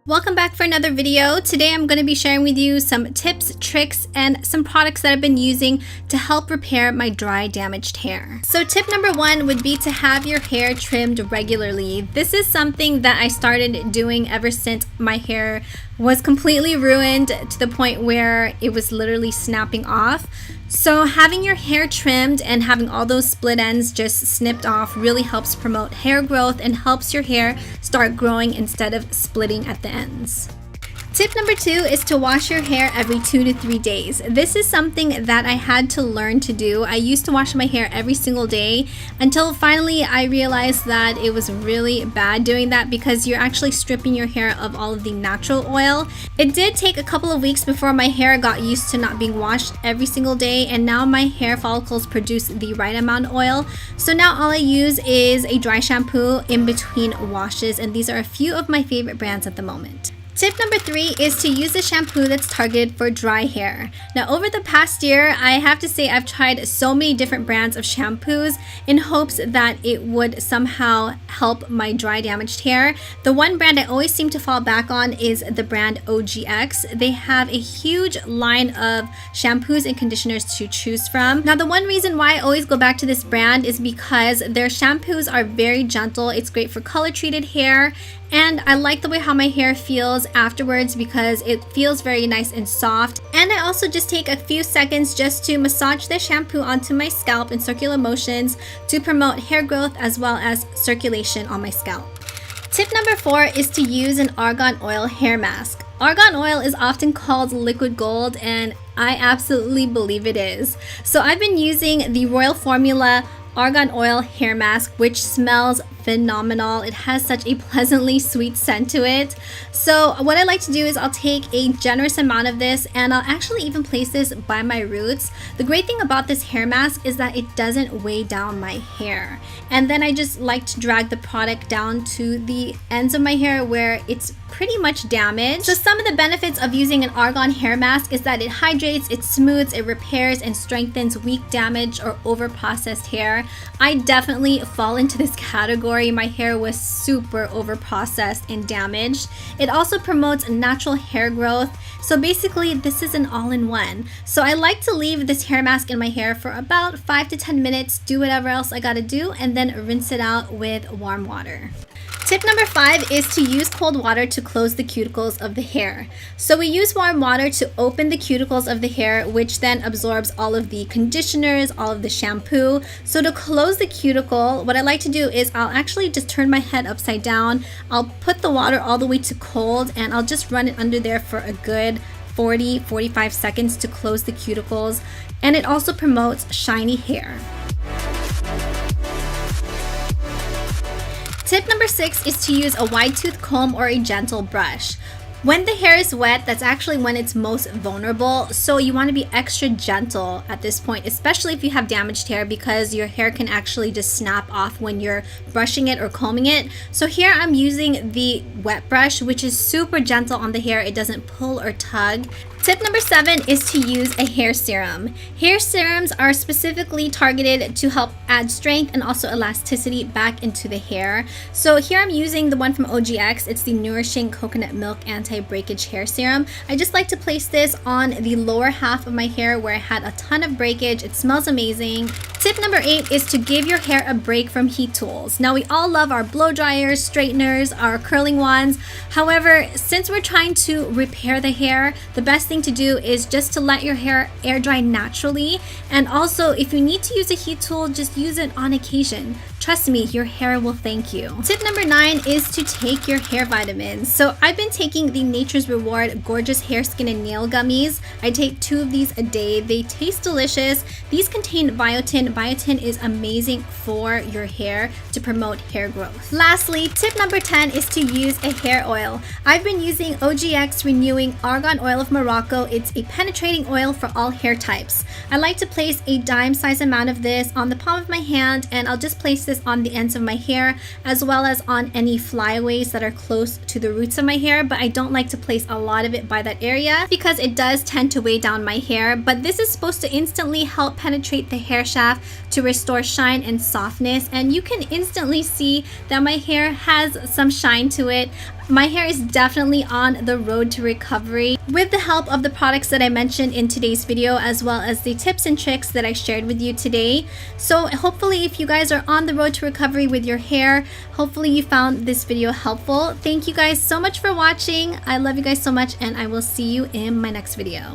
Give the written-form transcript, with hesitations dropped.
Welcome back for another video. Today I'm going to be sharing with you some tips, tricks, and some products that I've been using to help repair my dry, damaged hair. So tip number one would be to have your hair trimmed regularly. This is something that I started doing ever since my hair was completely ruined to the point where it was literally snapping off. So having your hair trimmed and having all those split ends just snipped off really helps promote hair growth and helps your hair start growing instead of splitting at the ends. Tip number two is to wash your hair every 2 to 3 days. This is something that I had to learn to do. I used to wash my hair every single day until finally I realized that it was really bad doing that because you're actually stripping your hair of all of the natural oil. It did take a couple of weeks before my hair got used to not being washed every single day, and now my hair follicles produce the right amount of oil. So now all I use is a dry shampoo in between washes, and these are a few of my favorite brands at the moment. Tip number three is to use a shampoo that's targeted for dry hair. Now, over the past year, I have to say I've tried so many different brands of shampoos in hopes that it would somehow help my dry, damaged hair. The one brand I always seem to fall back on is the brand OGX. They have a huge line of shampoos and conditioners to choose from. Now, the one reason why I always go back to this brand is because their shampoos are very gentle. It's great for color-treated hair, and I like the way how my hair feels afterwards because it feels very nice and soft. And I also just take a few seconds just to massage the shampoo onto my scalp in circular motions to promote hair growth as well as circulation on my scalp. Tip number four is to use an argan oil hair mask. Argan oil is often called liquid gold, and I absolutely believe it is. So I've been using the Royal Formula Argan Oil Hair Mask, which smells phenomenal. It has such a pleasantly sweet scent to it. So what I like to do is I'll take a generous amount of this and I'll actually even place this by my roots. The great thing about this hair mask is that it doesn't weigh down my hair. And then I just like to drag the product down to the ends of my hair where it's pretty much damaged. So some of the benefits of using an argan hair mask is that it hydrates, it smooths, it repairs, and strengthens weak, damaged, or over-processed hair. I definitely fall into this category. My hair was super over-processed and damaged. It also promotes natural hair growth. So basically, this is an all-in-one. So I like to leave this hair mask in my hair for about 5 to 10 minutes, do whatever else I gotta do, and then rinse it out with warm water. Tip number five is to use cold water to close the cuticles of the hair. So we use warm water to open the cuticles of the hair, which then absorbs all of the conditioners, all of the shampoo. So to close the cuticle, what I like to do is I'll actually just turn my head upside down. I'll put the water all the way to cold, and I'll just run it under there for a good 40-45 seconds to close the cuticles. And it also promotes shiny hair. Tip number six is to use a wide tooth comb or a gentle brush. When the hair is wet, that's actually when it's most vulnerable, so you want to be extra gentle at this point, especially if you have damaged hair, because your hair can actually just snap off when you're brushing it or combing it. So here I'm using the wet brush, which is super gentle on the hair. It doesn't pull or tug. Tip number seven is to use a hair serum. Hair serums are specifically targeted to help add strength and also elasticity back into the hair. So here I'm using the one from OGX. It's the Nourishing Coconut Milk Anti-Breakage Hair Serum. I just like to place this on the lower half of my hair where I had a ton of breakage. It smells amazing. Tip number eight is to give your hair a break from heat tools. Now, we all love our blow dryers, straighteners, our curling wands. However, since we're trying to repair the hair, the best thing to do is just to let your hair air dry naturally. And also, if you need to use a heat tool, just use it on occasion. Trust me, your hair will thank you. Tip number nine is to take your hair vitamins. So I've been taking the Nature's Reward Gorgeous Hair, Skin, and Nail Gummies. I take 2 of these a day. They taste delicious. These contain biotin. Biotin is amazing for your hair to promote hair growth. Lastly, tip number 10 is to use a hair oil. I've been using OGX Renewing Argan Oil of Morocco. It's a penetrating oil for all hair types. I like to place a dime-sized amount of this on the palm of my hand, and I'll just place this on the ends of my hair as well as on any flyaways that are close to the roots of my hair, but I don't like to place a lot of it by that area because it does tend to weigh down my hair. But this is supposed to instantly help penetrate the hair shaft to restore shine and softness, and you can instantly see that my hair has some shine to it. My hair is definitely on the road to recovery with the help of the products that I mentioned in today's video, as well as the tips and tricks that I shared with you today. So hopefully if you guys are on the road to recovery with your hair, hopefully you found this video helpful. Thank you guys so much for watching. I love you guys so much, and I will see you in my next video.